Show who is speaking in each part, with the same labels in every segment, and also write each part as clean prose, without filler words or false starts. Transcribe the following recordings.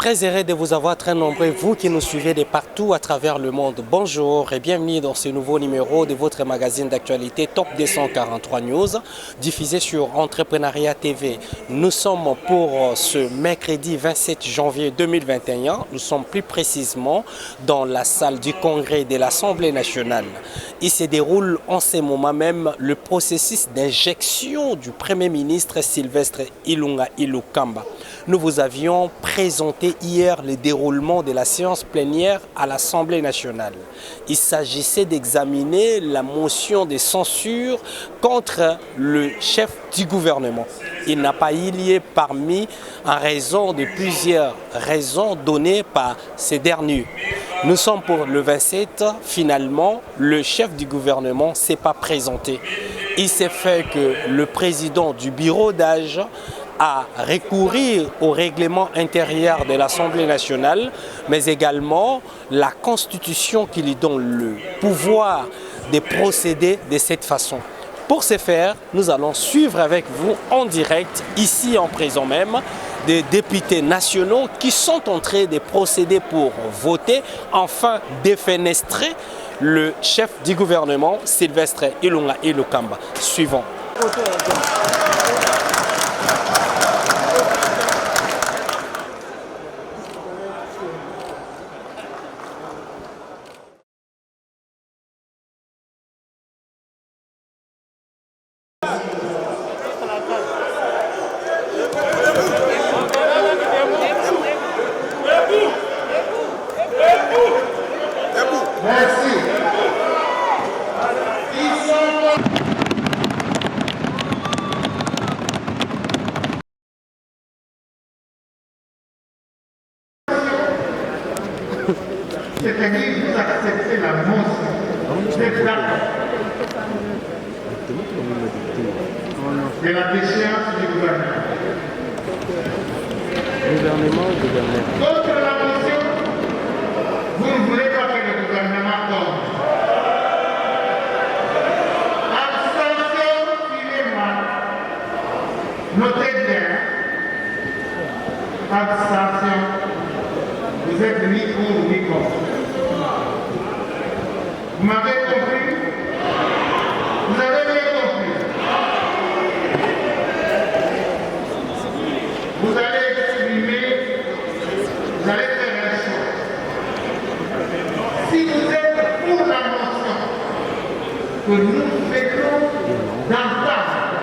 Speaker 1: Très heureux de vous avoir très nombreux, vous qui nous suivez de partout à travers le monde. Bonjour et bienvenue dans ce nouveau numéro de votre magazine d'actualité Top 243 News, diffusé sur Entrepreneuriat TV. Nous sommes pour ce mercredi 27 janvier 2021. Nous sommes plus précisément dans la salle du congrès de l'Assemblée nationale. Il se déroule en ce moment même le processus d'injection du Premier ministre Sylvestre Ilunga Ilukamba. Nous vous avions présenté hier le déroulement de la séance plénière à l'Assemblée nationale. Il s'agissait d'examiner la motion de censure contre le chef du gouvernement. Il n'a pas eu lieu parmi en raison de plusieurs raisons données par ces derniers. Nous sommes pour le 27, finalement, le chef du gouvernement ne s'est pas présenté. Il s'est fait que le président du bureau d'âge à recourir au règlement intérieur de l'Assemblée nationale, mais également la Constitution qui lui donne le pouvoir de procéder de cette façon. Pour ce faire, nous allons suivre avec vous en direct, ici en présent même, des députés nationaux qui sont en train de procéder pour voter, enfin défenestrer le chef du gouvernement, Sylvestre Ilunga Ilukamba. Suivons.
Speaker 2: C'est-à-dire que vous acceptez la motion de la déchéance du gouvernement. Contre la motion, vous ne voulez pas que le gouvernement tombe. Abstention, suivez-moi. Notez bien. Abstention. Vous êtes ni pour ni contre. Vous m'avez compris? Vous avez bien compris? Vous allez exprimer, vous allez faire un choix. Si vous êtes pour la motion que nous faisons d'entendre,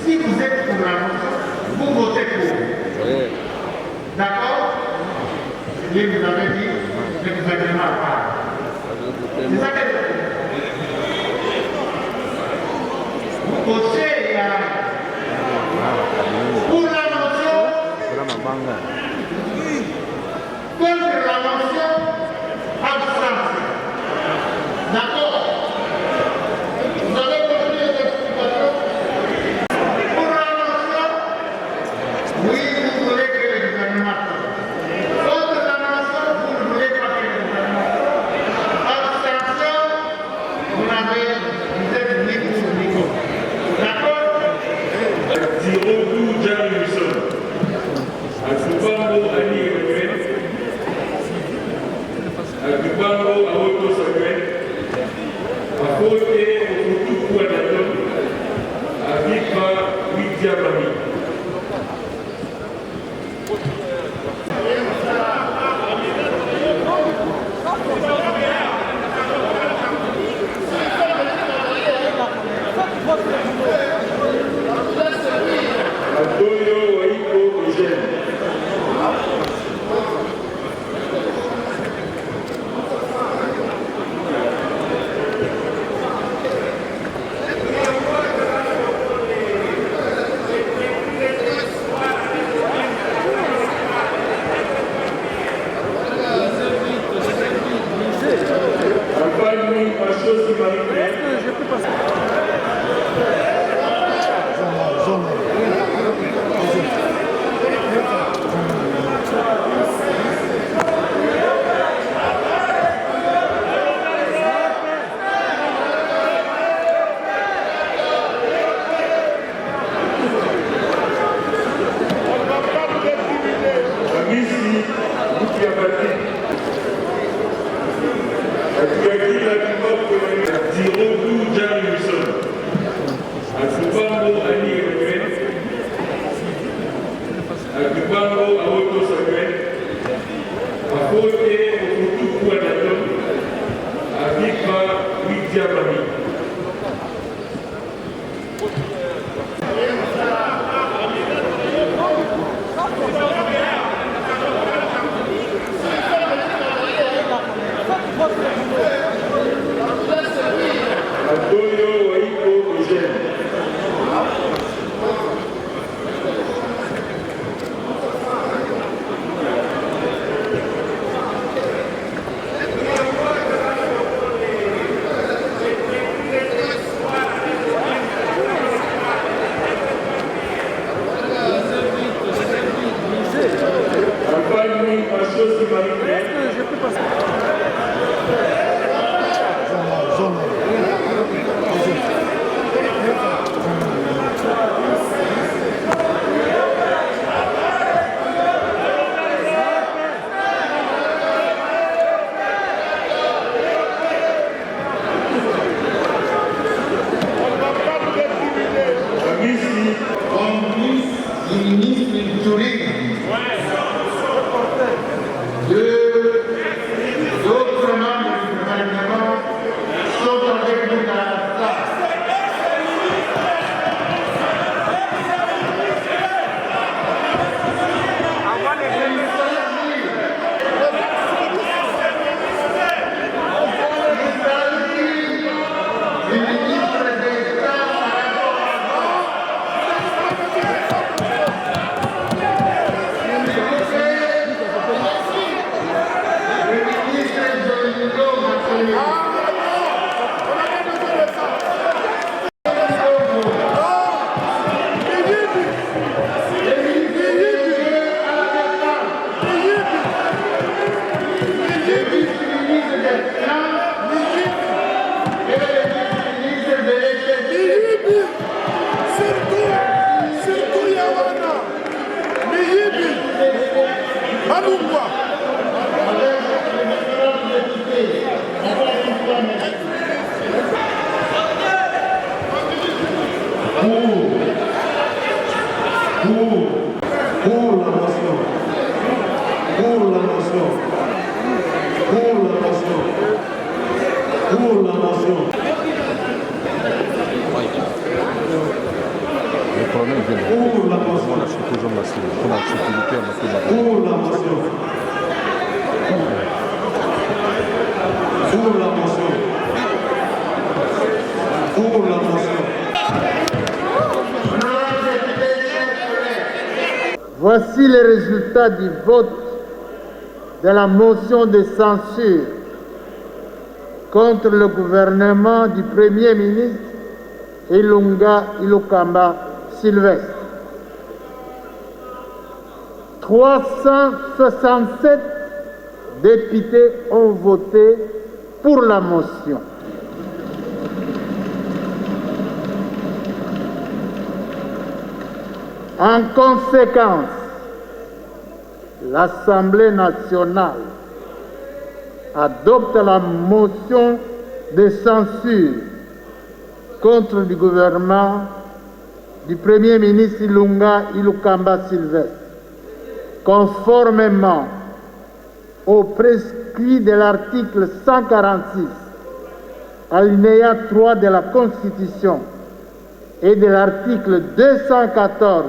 Speaker 2: si vous êtes pour la motion, vous votez pour. D'accord? Et vous avez dit le gouvernement parle. C'est ça que vous cochez et arrêtez. Pour la motion, contre la motion, abstention. D'accord? Vous avez compris les explications? Pour la motion, oui, vous voulez que le gouvernement parle. Voici les résultats du vote de la motion de censure contre le gouvernement du Premier ministre Ilunga Ilukamba Sylvestre. 367 députés ont voté pour la motion. En conséquence, l'Assemblée nationale adopte la motion de censure contre le gouvernement du Premier ministre Ilunga Ilukamba Sylvestre, conformément au prescrit de l'article 146, alinéa 3 de la Constitution et de l'article 214,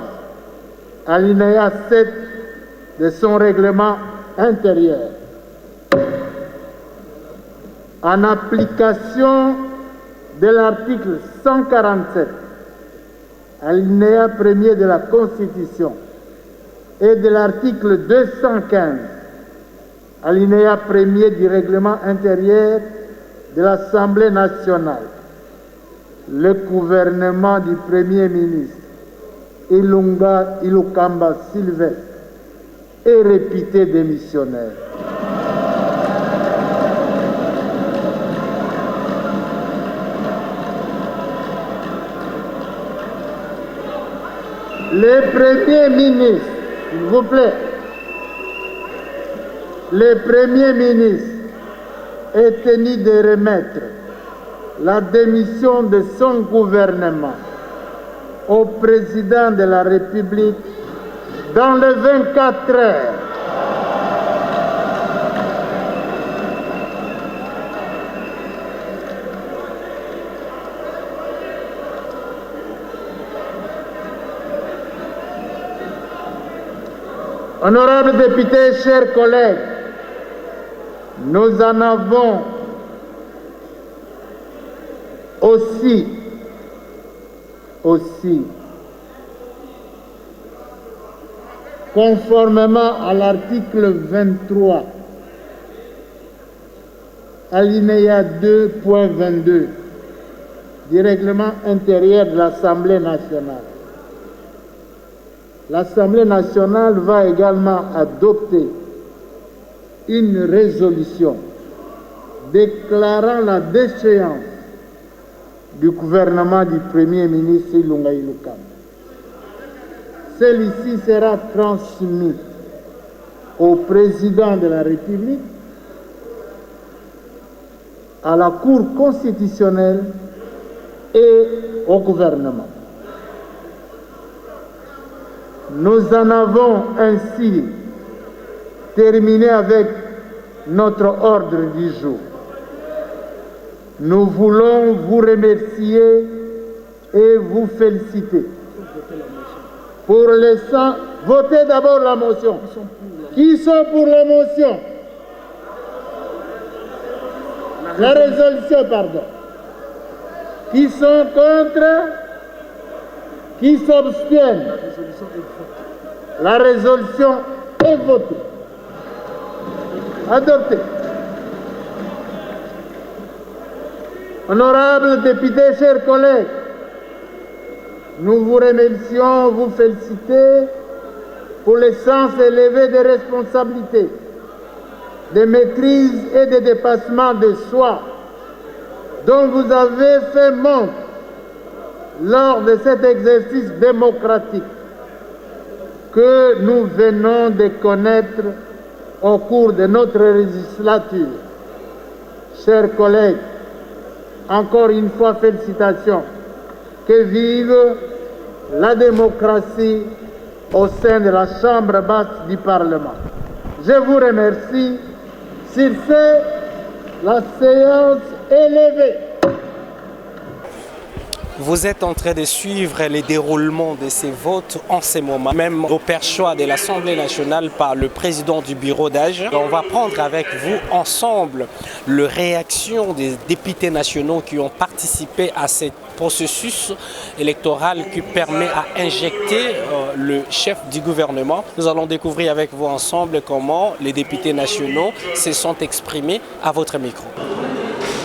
Speaker 2: alinéa 7 de son règlement intérieur. En application de l'article 147, alinéa 1er de la Constitution et de l'article 215, alinéa 1er du règlement intérieur de l'Assemblée nationale, le gouvernement du Premier ministre Ilunga Ilukamba Sylvestre est réputé démissionnaire. Le Premier ministre, s'il vous plaît, le Premier ministre est tenu de remettre la démission de son gouvernement au président de la République dans les 24 heures. Honorables députés, chers collègues, nous en avons aussi, conformément à l'article 23, alinéa 2.22 du règlement intérieur de l'Assemblée nationale. L'Assemblée nationale va également adopter une résolution déclarant la déchéance du gouvernement du Premier ministre Ilunga Ilukamba. Celle-ci sera transmise au président de la République, à la Cour constitutionnelle et au gouvernement. Nous en avons ainsi terminé avec notre ordre du jour. Nous voulons vous remercier et vous féliciter. Pour les 100, votez d'abord la motion. Qui sont pour la motion? La résolution, pardon. Qui sont contre? Qui s'abstiennent? La résolution est votée. Adoptée. Honorables députés, chers collègues, nous vous remercions, vous félicitez pour le sens élevé des responsabilités, de maîtrise et de dépassement de soi dont vous avez fait montre lors de cet exercice démocratique que nous venons de connaître au cours de notre législature. Chers collègues, encore une fois, félicitations. Que vive la démocratie au sein de la Chambre basse du Parlement. Je vous remercie. Sur ce, la séance est levée.
Speaker 1: Vous êtes en train de suivre les déroulements de ces votes en ce moment, même au perchoir de l'Assemblée nationale par le président du bureau d'âge. On va prendre avec vous ensemble les réactions des députés nationaux qui ont participé à ce processus électoral qui permet à injecter le chef du gouvernement. Nous allons découvrir avec vous ensemble comment les députés nationaux se sont exprimés à votre micro.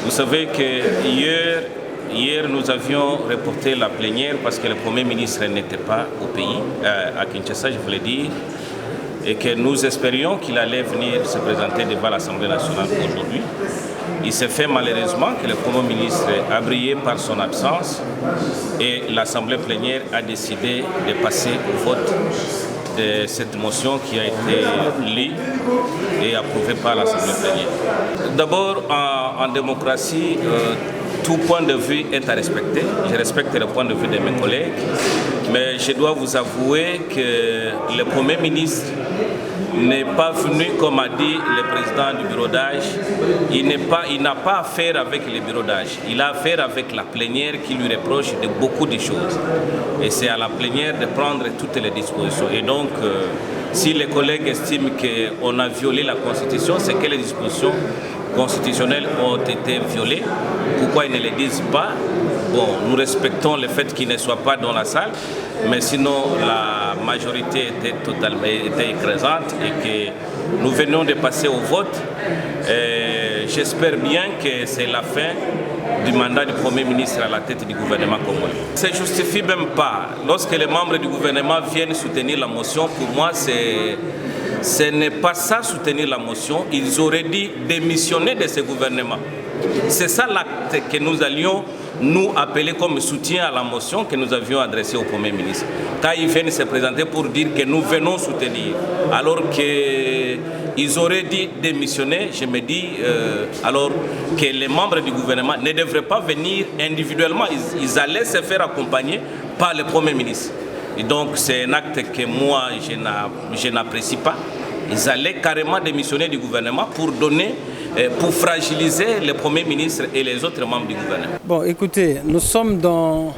Speaker 3: Vous savez que Hier, nous avions reporté la plénière parce que le Premier ministre n'était pas au pays, à Kinshasa, je voulais dire, et que nous espérions qu'il allait venir se présenter devant l'Assemblée nationale aujourd'hui. Il s'est fait malheureusement que le Premier ministre a brillé par son absence et l'Assemblée plénière a décidé de passer au vote de cette motion qui a été lue et approuvée par l'Assemblée plénière. D'abord, en démocratie, tout point de vue est à respecter. Je respecte le point de vue de mes collègues, mais je dois vous avouer que le Premier ministre n'est pas venu, comme a dit le président du bureau d'âge, il n'a pas affaire avec le bureau d'âge. Il a affaire avec la plénière qui lui reproche de beaucoup de choses. Et c'est à la plénière de prendre toutes les dispositions. Et donc, si les collègues estiment qu'on a violé la Constitution, c'est que les dispositions constitutionnelles ont été violées. Pourquoi ils ne le disent pas? Bon, nous respectons le fait qu'ils ne soient pas dans la salle, mais sinon la majorité était écrasante et que nous venons de passer au vote. J'espère bien que c'est la fin du mandat du Premier ministre à la tête du gouvernement congolais. Ça ne justifie même pas. Lorsque les membres du gouvernement viennent soutenir la motion, pour moi, ce n'est pas ça soutenir la motion. Ils auraient dû démissionner de ce gouvernement. C'est ça l'acte que nous allions nous appeler comme soutien à la motion que nous avions adressée au Premier ministre. Quand ils viennent se présenter pour dire que nous venons soutenir, alors qu'ils auraient dû démissionner, je me dis alors que les membres du gouvernement ne devraient pas venir individuellement, ils allaient se faire accompagner par le Premier ministre. Et donc c'est un acte que moi je n'apprécie pas. Ils allaient carrément démissionner du gouvernement pour fragiliser le Premier ministre et les autres membres du gouvernement.
Speaker 4: Bon, écoutez, nous sommes dans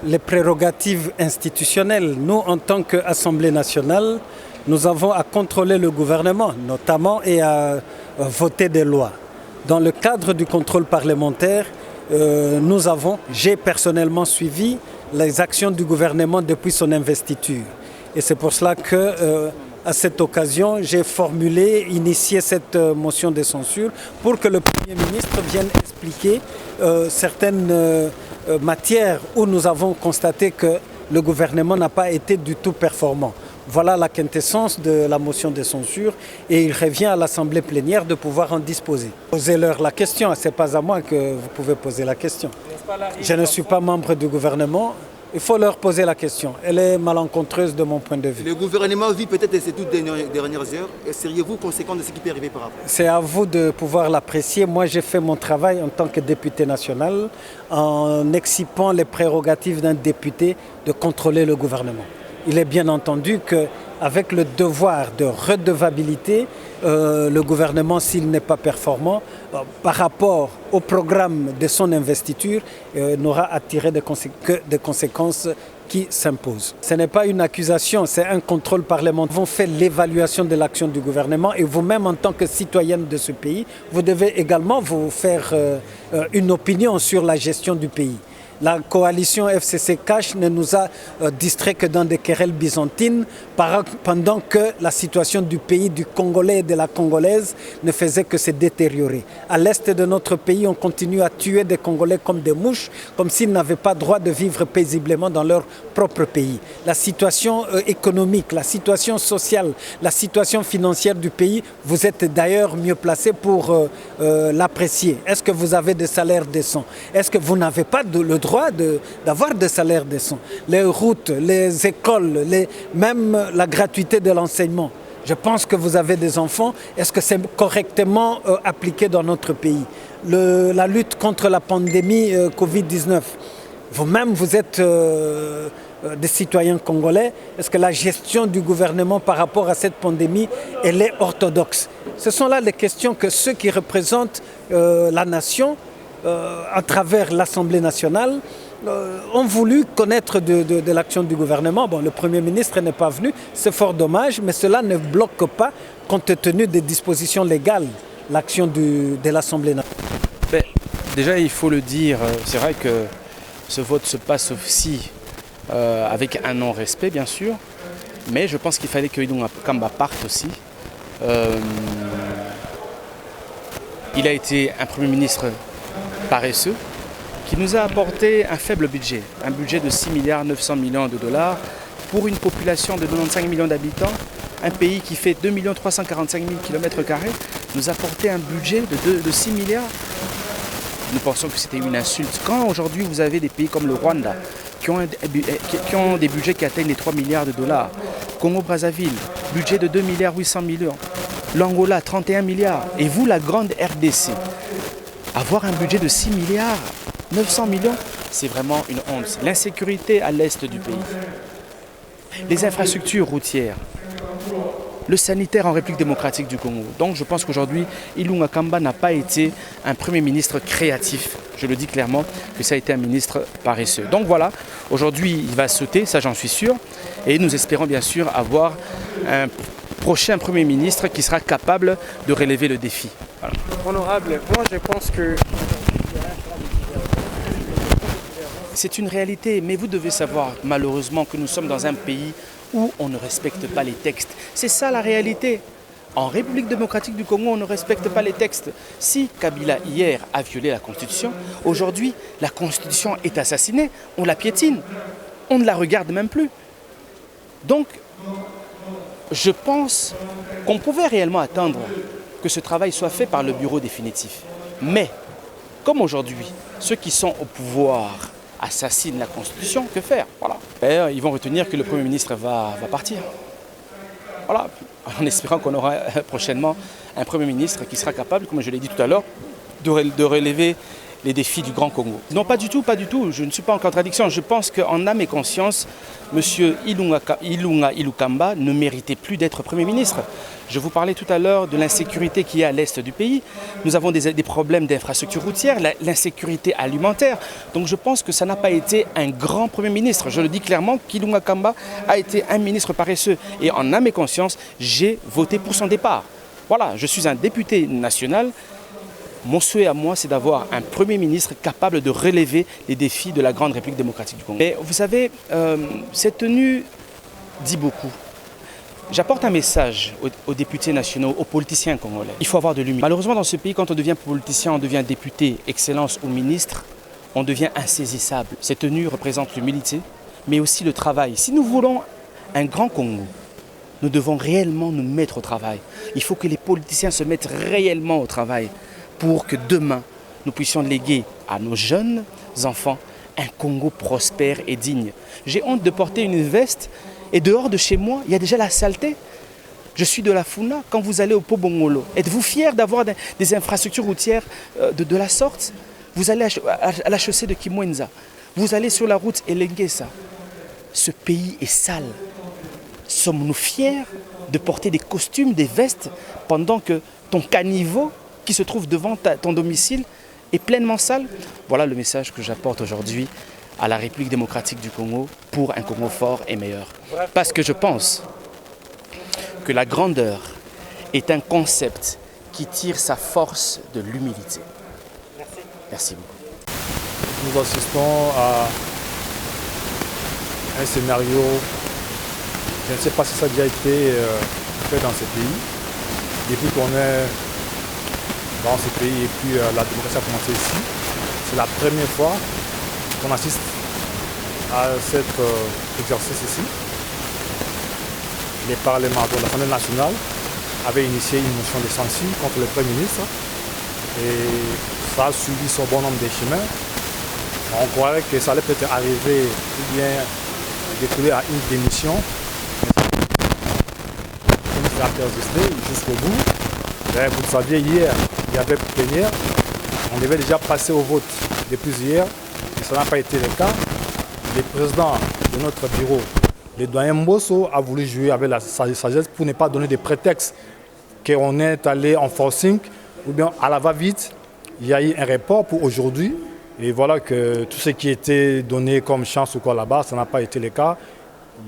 Speaker 4: les prérogatives institutionnelles. Nous, en tant qu'Assemblée nationale, nous avons à contrôler le gouvernement, notamment, et à voter des lois. Dans le cadre du contrôle parlementaire, j'ai personnellement suivi les actions du gouvernement depuis son investiture. Et c'est pour cela que, à cette occasion, j'ai initié cette motion de censure pour que le Premier ministre vienne expliquer certaines matières où nous avons constaté que le gouvernement n'a pas été du tout performant. Voilà la quintessence de la motion de censure et il revient à l'Assemblée plénière de pouvoir en disposer. Posez-leur la question, ce n'est pas à moi que vous pouvez poser la question. Je ne suis pas membre du gouvernement, il faut leur poser la question. Elle est malencontreuse de mon point de vue.
Speaker 5: Le gouvernement vit peut-être ces toutes dernières heures. Seriez-vous conséquent de ce qui peut arriver par après?
Speaker 4: C'est à vous de pouvoir l'apprécier. Moi, j'ai fait mon travail en tant que député national en excipant les prérogatives d'un député de contrôler le gouvernement. Il est bien entendu qu'avec le devoir de redevabilité, le gouvernement, s'il n'est pas performant, par rapport au programme de son investiture, n'aura à tirer que des conséquences qui s'imposent. Ce n'est pas une accusation, c'est un contrôle parlementaire. Nous avons fait l'évaluation de l'action du gouvernement et vous-même, en tant que citoyenne de ce pays, vous devez également vous faire une opinion sur la gestion du pays. La coalition FCC Cash ne nous a distrait que dans des querelles byzantines pendant que la situation du pays, du Congolais et de la Congolaise ne faisait que se détériorer. À l'est de notre pays, on continue à tuer des Congolais comme des mouches, comme s'ils n'avaient pas droit de vivre paisiblement dans leur propre pays. La situation économique, la situation sociale, la situation financière du pays, vous êtes d'ailleurs mieux placé pour l'apprécier. Est-ce que vous avez des salaires décents? Est-ce que vous n'avez pas le droit d'avoir des salaires décents? Les routes, les écoles, même la gratuité de l'enseignement. Je pense que vous avez des enfants. Est-ce que c'est correctement appliqué dans notre pays? La lutte contre la pandémie Covid-19. Vous-même, vous êtes des citoyens congolais. Est-ce que la gestion du gouvernement par rapport à cette pandémie, elle est orthodoxe? Ce sont là les questions que ceux qui représentent la nation, à travers l'Assemblée nationale, ont voulu connaître de l'action du gouvernement. Bon, le Premier ministre n'est pas venu, c'est fort dommage, mais cela ne bloque pas, compte tenu des dispositions légales, l'action de l'Assemblée nationale.
Speaker 6: Déjà, il faut le dire, c'est vrai que ce vote se passe aussi avec un non-respect, bien sûr, mais je pense qu'il fallait que Idunga Kamba parte aussi. Il a été un Premier ministre paresseux, qui nous a apporté un faible budget, un budget de 6 milliards 900 millions de dollars pour une population de 95 millions d'habitants, un pays qui fait 2 345 000 km², nous apporter un budget de 6 milliards. Nous pensons que c'était une insulte. Quand aujourd'hui vous avez des pays comme le Rwanda qui ont des budgets qui atteignent les 3 milliards de dollars, Congo-Brazzaville, budget de 2 milliards 800 millions, l'Angola 31 milliards, et vous la grande RDC, avoir un budget de 6 milliards 900 millions, c'est vraiment une honte. L'insécurité à l'est du pays, les infrastructures routières, le sanitaire en République démocratique du Congo. Donc je pense qu'aujourd'hui, Ilunga Kamba n'a pas été un Premier ministre créatif. Je le dis clairement que ça a été un ministre paresseux. Donc voilà, aujourd'hui il va sauter, ça j'en suis sûr. Et nous espérons bien sûr avoir un prochain Premier ministre qui sera capable de relever le défi. Voilà.
Speaker 7: Honorable, moi je pense que...
Speaker 6: C'est une réalité, mais vous devez savoir malheureusement que nous sommes dans un pays où on ne respecte pas les textes. C'est ça la réalité. En République démocratique du Congo, on ne respecte pas les textes. Si Kabila hier a violé la Constitution, aujourd'hui la Constitution est assassinée, on la piétine, on ne la regarde même plus. Donc, je pense qu'on pouvait réellement attendre que ce travail soit fait par le bureau définitif. Mais, comme aujourd'hui, ceux qui sont au pouvoir assassinent la Constitution, que faire? Voilà. Et ils vont retenir que le Premier ministre va partir. Voilà. En espérant qu'on aura prochainement un Premier ministre qui sera capable, comme je l'ai dit tout à l'heure, de relever les défis du Grand Congo. Non, pas du tout, pas du tout. Je ne suis pas en contradiction. Je pense qu'en âme et conscience, M. Ilunga Ilukamba ne méritait plus d'être Premier ministre. Je vous parlais tout à l'heure de l'insécurité qui est à l'est du pays. Nous avons des problèmes d'infrastructure routière, l'insécurité alimentaire. Donc je pense que ça n'a pas été un grand Premier ministre. Je le dis clairement, qu'Ilunga Kamba a été un ministre paresseux. Et en âme et conscience, j'ai voté pour son départ. Voilà, je suis un député national. Mon souhait à moi, c'est d'avoir un Premier ministre capable de relever les défis de la grande République démocratique du Congo. Mais vous savez, cette tenue dit beaucoup. J'apporte un message aux députés nationaux, aux politiciens congolais. Il faut avoir de l'humilité. Malheureusement, dans ce pays, quand on devient politicien, on devient député, excellence ou ministre, on devient insaisissable. Cette tenue représente l'humilité, mais aussi le travail. Si nous voulons un grand Congo, nous devons réellement nous mettre au travail. Il faut que les politiciens se mettent réellement au travail pour que demain, nous puissions léguer à nos jeunes enfants un Congo prospère et digne. J'ai honte de porter une veste et dehors de chez moi, il y a déjà la saleté. Je suis de la Funa. Quand vous allez au Pobongolo, êtes-vous fiers d'avoir des infrastructures routières de la sorte? Vous allez à la chaussée de Kimwenza. Vous allez sur la route Elengesa. Ce pays est sale. Sommes-nous fiers de porter des costumes, des vestes, pendant que ton caniveau qui se trouve devant ton domicile est pleinement sale? Voilà le message que j'apporte aujourd'hui à la République démocratique du Congo pour un Congo fort et meilleur. Parce que je pense que la grandeur est un concept qui tire sa force de l'humilité. Merci beaucoup.
Speaker 8: Nous assistons à un scénario, je ne sais pas si ça a déjà été fait dans ce pays. Depuis qu'on est dans ce pays et puis la démocratie a commencé ici, c'est la première fois qu'on assiste à cet exercice ici. Les parlementaires de l'Assemblée nationale avaient initié une motion de censure contre le Premier ministre et ça a suivi son bon nombre de chemins. On croirait que ça allait peut-être arriver ou bien découler à une démission. Mais ça a persisté jusqu'au bout. Mais vous le saviez, hier, il y avait plénière. On devait déjà passer au vote depuis hier. Et ça n'a pas été le cas. Le président de notre bureau, le doyen Mbosso, a voulu jouer avec la sagesse pour ne pas donner de prétexte qu'on est allé en forcing ou bien à la va-vite. Il y a eu un report pour aujourd'hui. Et voilà que tout ce qui était donné comme chance ou quoi là-bas, ça n'a pas été le cas.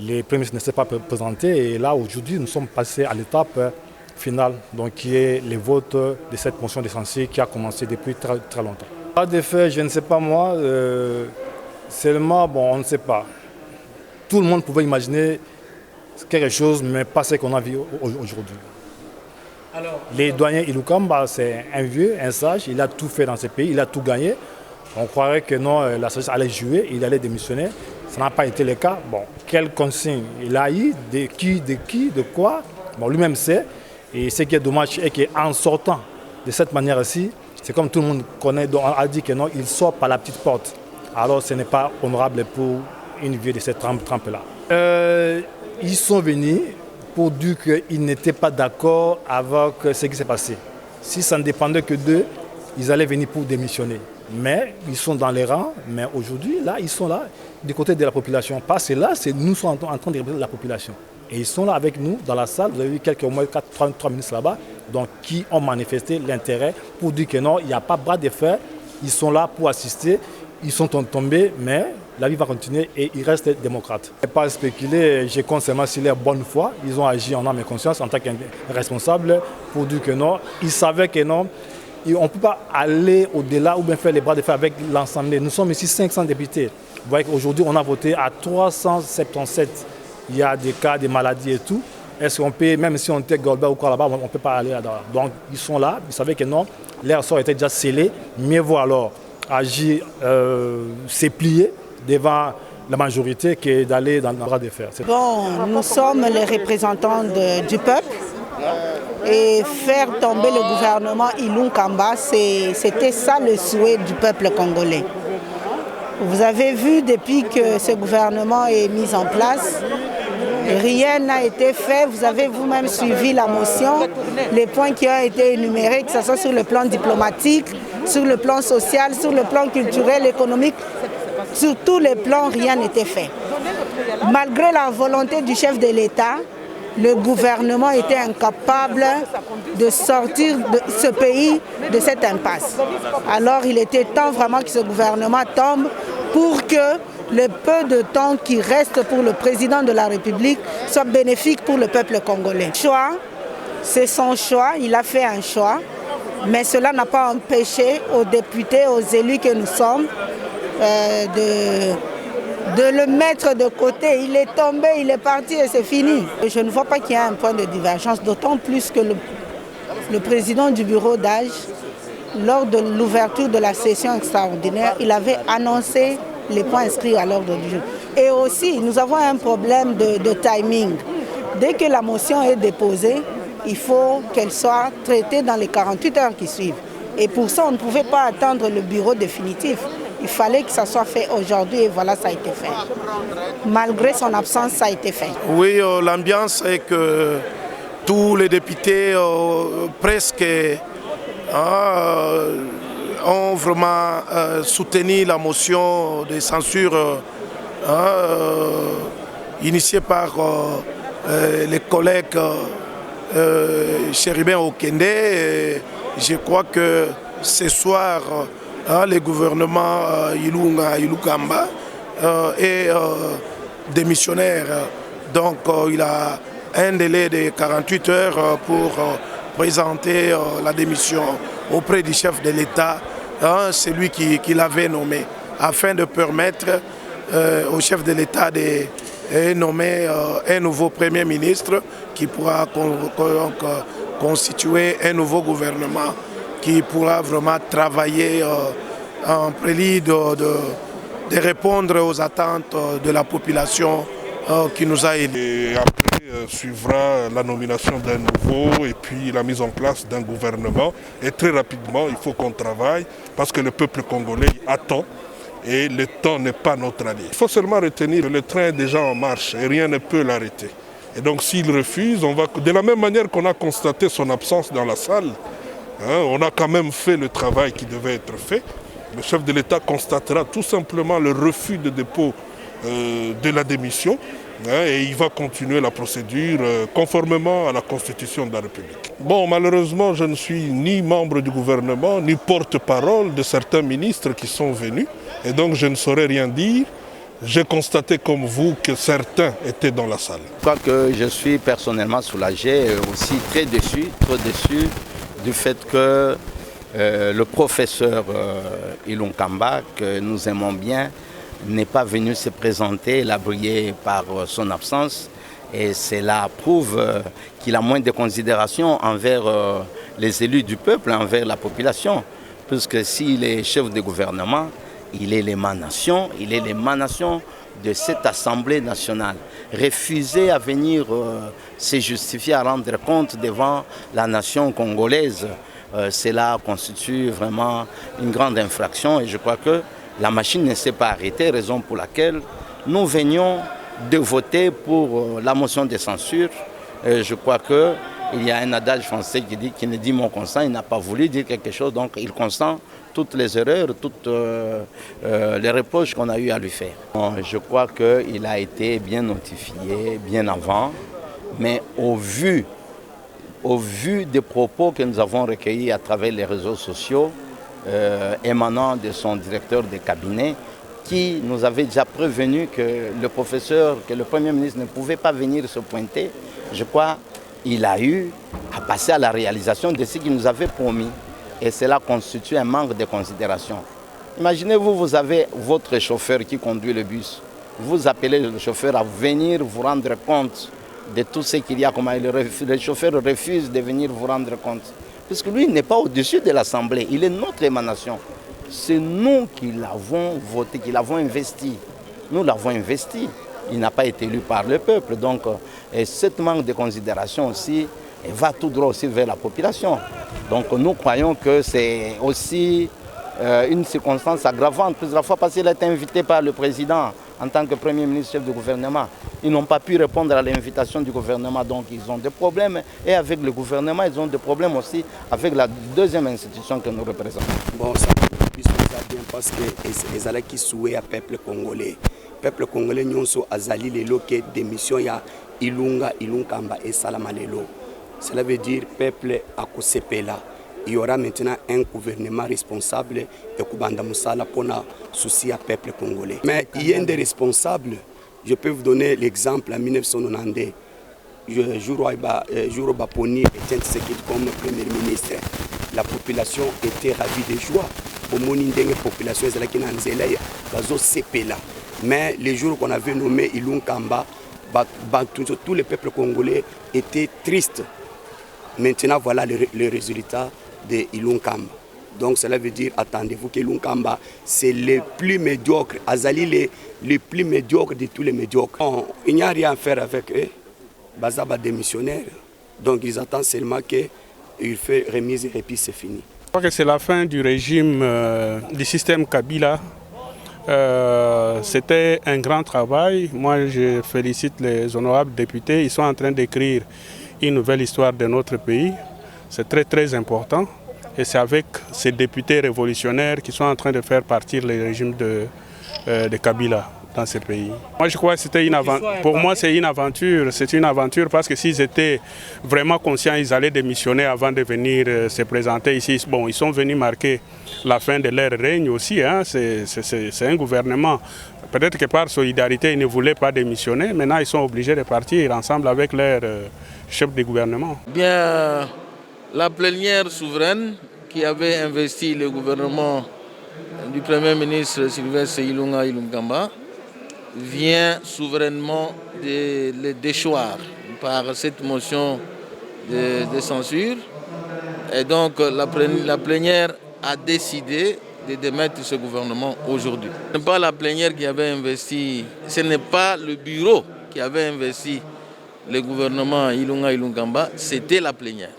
Speaker 8: Les premiers ministres ne s'est pas présenté. Et là, aujourd'hui, nous sommes passés à l'étape finale, donc qui est le vote de cette motion de censure qui a commencé depuis très, très longtemps. Pas de fait, je ne sais pas moi. Seulement, bon, on ne sait pas. Tout le monde pouvait imaginer quelque chose, mais pas ce qu'on a vu aujourd'hui. Les doyens Ilukamba, c'est un vieux, un sage, il a tout fait dans ce pays, il a tout gagné. On croirait que non, la sagesse allait jouer, il allait démissionner. Ça n'a pas été le cas. Bon, quelle consigne il a eu, de qui, de quoi, bon, lui-même sait. Et ce qui est dommage est qu'en sortant de cette manière-ci, c'est comme tout le monde connaît, donc on a dit que non, il sort par la petite porte. Alors ce n'est pas honorable pour une vie de cette trempe-là. Ils sont venus pour dire qu'ils n'étaient pas d'accord avec ce qui s'est passé. Si ça ne dépendait que d'eux, ils allaient venir pour démissionner. Mais ils sont dans les rangs, mais aujourd'hui, là, ils sont là, du côté de la population. Parce que là, nous sommes en train de représenter la population. Et ils sont là avec nous, dans la salle. Vous avez vu au moins 3 ministres là-bas, donc qui ont manifesté l'intérêt pour dire que non, il n'y a pas bras de fer. Ils sont là pour assister. Ils sont tombés, mais la vie va continuer et ils restent démocrates. Je ne vais pas spéculer, je compte seulement sur leur bonne foi. Ils ont agi en âme et conscience en tant que responsables pour dire que non. Ils savaient que non. On ne peut pas aller au-delà ou bien faire les bras de fer avec l'Assemblée. Nous sommes ici 500 députés. Vous voyez qu'aujourd'hui, on a voté à 377. Il y a des cas, des maladies et tout. Est-ce qu'on peut, même si on était Golbert ou quoi là-bas, on ne peut pas aller là-bas. Donc, ils sont là. Ils savaient que non, leur sort était déjà scellé. Mieux vaut alors agir, se plier devant la majorité que d'aller dans le bras de fer.
Speaker 9: Bon, nous sommes les représentants du peuple. Et faire tomber le gouvernement Ilunga, c'était ça le souhait du peuple congolais. Vous avez vu depuis que ce gouvernement est mis en place, rien n'a été fait. Vous avez vous-même suivi la motion, les points qui ont été énumérés, que ce soit sur le plan diplomatique, sur le plan social, sur le plan culturel, économique. Sur tous les plans, rien n'était fait. Malgré la volonté du chef de l'État, le gouvernement était incapable de sortir de ce pays de cette impasse. Alors il était temps vraiment que ce gouvernement tombe pour que le peu de temps qui reste pour le président de la République soit bénéfique pour le peuple congolais. Choix, c'est son choix, il a fait un choix, mais cela n'a pas empêché aux députés, aux élus que nous sommes, de le mettre de côté. Il est tombé, il est parti et c'est fini. Je ne vois pas qu'il y a un point de divergence, d'autant plus que le président du bureau d'âge, lors de l'ouverture de la session extraordinaire, il avait annoncé les points inscrits à l'ordre du jour. Et aussi, nous avons un problème de timing. Dès que la motion est déposée, il faut qu'elle soit traitée dans les 48 heures qui suivent. Et pour ça, on ne pouvait pas attendre le bureau définitif. Il fallait que ça soit fait aujourd'hui et voilà, ça a été fait. Malgré son absence, ça a été fait.
Speaker 10: Oui, l'ambiance est que tous les députés presque ont vraiment soutenu la motion de censure initiée par les collègues Chérubin Okende. Je crois que ce soir, le gouvernement Ilunga-Ilukamba est démissionnaire. Donc il a un délai de 48 heures pour présenter la démission auprès du chef de l'État, celui qui l'avait nommé, afin de permettre au chef de l'État de nommer un nouveau Premier ministre qui pourra constituer un nouveau gouvernement qui pourra vraiment travailler en prélude de répondre aux attentes de la population qui nous a élus.
Speaker 11: Et après suivra la nomination d'un nouveau et puis la mise en place d'un gouvernement. Et très rapidement, il faut qu'on travaille parce que le peuple congolais attend et le temps n'est pas notre allié. Il faut seulement retenir que le train est déjà en marche et rien ne peut l'arrêter. Et donc s'il refuse, on va, de la même manière qu'on a constaté son absence dans la salle, on a quand même fait le travail qui devait être fait. Le chef de l'État constatera tout simplement le refus de dépôt de la démission et il va continuer la procédure conformément à la Constitution de la République. Bon, malheureusement, je ne suis ni membre du gouvernement, ni porte-parole de certains ministres qui sont venus et donc je ne saurais rien dire. J'ai constaté comme vous que certains étaient dans la salle.
Speaker 12: Je crois que je suis personnellement soulagé et aussi très déçu du fait que le professeur Ilunkamba, que nous aimons bien, n'est pas venu se présenter, il a brillé par son absence et cela prouve qu'il a moins de considération envers les élus du peuple, envers la population, puisque s'il est chef de gouvernement, il est l'émanation de cette Assemblée nationale. Refuser à venir se justifier, à rendre compte devant la nation congolaise, cela constitue vraiment une grande infraction et je crois que la machine ne s'est pas arrêtée, raison pour laquelle nous venions de voter pour la motion de censure. Je crois qu'il y a un adage français qui ne dit mon consent, il n'a pas voulu dire quelque chose, donc il consent toutes les erreurs, toutes les reproches qu'on a eu à lui faire. Je crois qu'il a été bien notifié, bien avant, mais au vu des propos que nous avons recueillis à travers les réseaux sociaux, émanant de son directeur de cabinet, qui nous avait déjà prévenu que le Premier ministre ne pouvait pas venir se pointer, je crois qu'il a eu à passer à la réalisation de ce qu'il nous avait promis. Et cela constitue un manque de considération. Imaginez-vous, vous avez votre chauffeur qui conduit le bus. Vous appelez le chauffeur à venir vous rendre compte de tout ce qu'il y a. Comment le chauffeur refuse de venir vous rendre compte. Parce que lui, il n'est pas au-dessus de l'Assemblée. Il est notre émanation. C'est nous qui l'avons voté, qui l'avons investi. Nous l'avons investi. Il n'a pas été élu par le peuple. Donc, et cette manque de considération aussi va tout droit aussi vers la population. Donc nous croyons que c'est aussi une circonstance aggravante. Plusieurs fois parce qu'il a été invité par le président en tant que Premier ministre, chef du gouvernement. Ils n'ont pas pu répondre à l'invitation du gouvernement, donc ils ont des problèmes. Et avec le gouvernement, ils ont des problèmes aussi avec la deuxième institution que nous représentons.
Speaker 13: Bon, ça bien parce que les Alais qui souhaitent au peuple congolais. Le peuple congolais, nous sommes azali lelo que démission ya Ilunga Ilunkamba et Salama lelo. Cela veut dire peuple à Kosepela. Il y aura maintenant un gouvernement responsable et Koubanda Moussala pour le souci à peuple congolais. Mais il y a des responsables. Je peux vous donner l'exemple en 1990. Juro Baponi était comme Premier ministre. La population était ravie de joie. Au moins, la population est mais les jours qu'on avait nommé Ilunkamba, tous les peuples congolais étaient tristes. Maintenant, voilà le résultat de Ilunkamba. Donc cela veut dire, attendez-vous que Ilunkamba, c'est le plus médiocre, Azali le plus médiocre de tous les médiocres. Bon, il n'y a rien à faire avec eux. Bazaba démissionnaire. Donc ils attendent seulement qu'il fait remise et puis c'est fini.
Speaker 14: Je crois que c'est la fin du régime du système Kabila. C'était un grand travail. Moi, je félicite les honorables députés. Ils sont en train d'écrire une nouvelle histoire de notre pays. C'est très très important. Et c'est avec ces députés révolutionnaires qui sont en train de faire partir le régime de Kabila dans ce pays. Moi, je crois que c'était une aventure. Pour moi, c'est une aventure. C'est une aventure parce que s'ils étaient vraiment conscients, ils allaient démissionner avant de venir se présenter ici. Bon, ils sont venus marquer la fin de leur règne aussi. Hein. C'est un gouvernement. Peut-être que par solidarité, ils ne voulaient pas démissionner. Maintenant, ils sont obligés de partir ensemble avec leur chef de gouvernement.
Speaker 15: Bien, la plénière souveraine qui avait investi le gouvernement du Premier ministre Sylvestre Ilunga Ilunkamba vient souverainement de le déchoir par cette motion de censure. Et donc la plénière a décidé de démettre ce gouvernement aujourd'hui. Ce n'est pas la plénière qui avait investi, ce n'est pas le bureau qui avait investi le gouvernement Ilunga Ilunkamba, c'était la plénière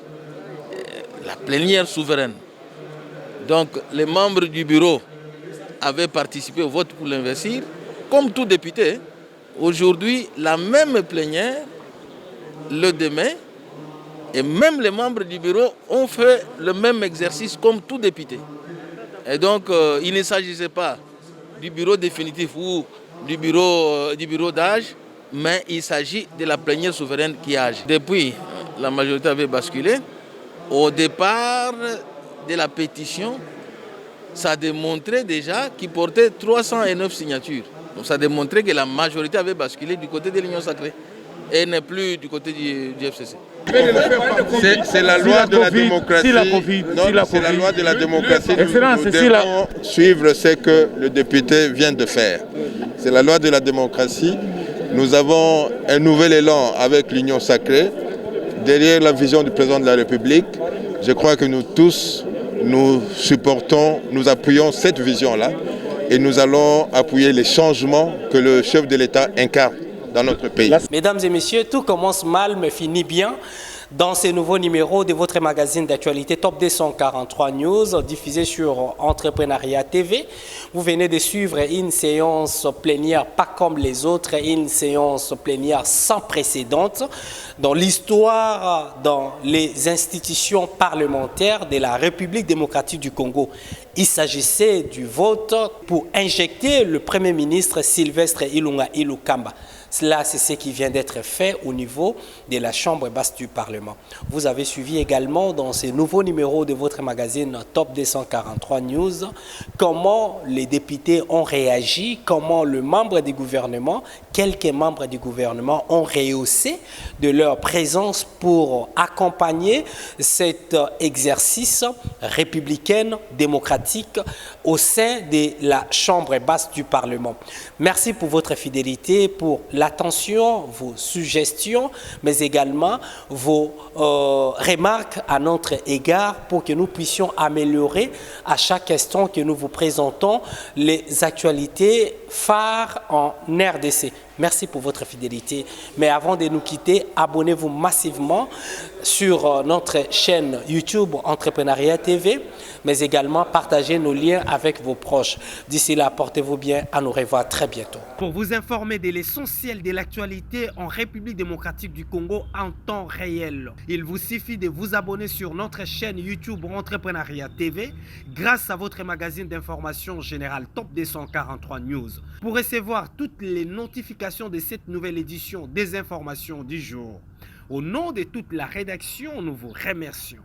Speaker 15: souveraine. Donc les membres du bureau avaient participé au vote pour l'investir. Comme tout député, aujourd'hui, la même plénière le démet et même les membres du bureau ont fait le même exercice comme tout député. Et donc, il ne s'agissait pas du bureau définitif ou du bureau d'âge, mais il s'agit de la plénière souveraine qui age. Depuis, la majorité avait basculé. Au départ de la pétition, ça a démontré déjà qu'il portait 309 signatures. Donc ça a démontré que la majorité avait basculé du côté de l'Union sacrée et n'est plus du côté du FCC.
Speaker 16: C'est la loi de la démocratie. C'est la loi de la démocratie. Nous devons suivre ce que le député vient de faire. C'est la loi de la démocratie. Nous avons un nouvel élan avec l'Union sacrée. Derrière la vision du président de la République, je crois que nous tous, nous supportons, nous appuyons cette vision-là et nous allons appuyer les changements que le chef de l'État incarne dans notre pays.
Speaker 1: Mesdames et messieurs, tout commence mal mais finit bien. Dans ce nouveau numéro de votre magazine d'actualité Top 243 News, diffusé sur Entrepreneuriat TV, vous venez de suivre une séance plénière pas comme les autres, une séance plénière sans précédent dans l'histoire, dans les institutions parlementaires de la République démocratique du Congo. Il s'agissait du vote pour injecter le Premier ministre Sylvestre Ilunga Ilunkamba. Cela, c'est ce qui vient d'être fait au niveau de la Chambre basse du Parlement. Vous avez suivi également dans ces nouveaux numéros de votre magazine Top 243 News comment les députés ont réagi, comment le membre du gouvernement, quelques membres du gouvernement ont rehaussé de leur présence pour accompagner cet exercice républicain, démocratique au sein de la Chambre basse du Parlement. Merci pour votre fidélité, pour l'attention, vos suggestions, mais également vos remarques à notre égard pour que nous puissions améliorer à chaque question que nous vous présentons les actualités phare en RDC. Merci pour votre fidélité. Mais avant de nous quitter, abonnez-vous massivement sur notre chaîne YouTube Entrepreneuriat TV, mais également partagez nos liens avec vos proches. D'ici là, portez-vous bien. À nous revoir très bientôt. Pour vous informer de l'essentiel de l'actualité en République démocratique du Congo en temps réel, il vous suffit de vous abonner sur notre chaîne YouTube Entrepreneuriat TV grâce à votre magazine d'information générale Top 243 News. Pour recevoir toutes les notifications de cette nouvelle édition des informations du jour. Au nom de toute la rédaction, nous vous remercions.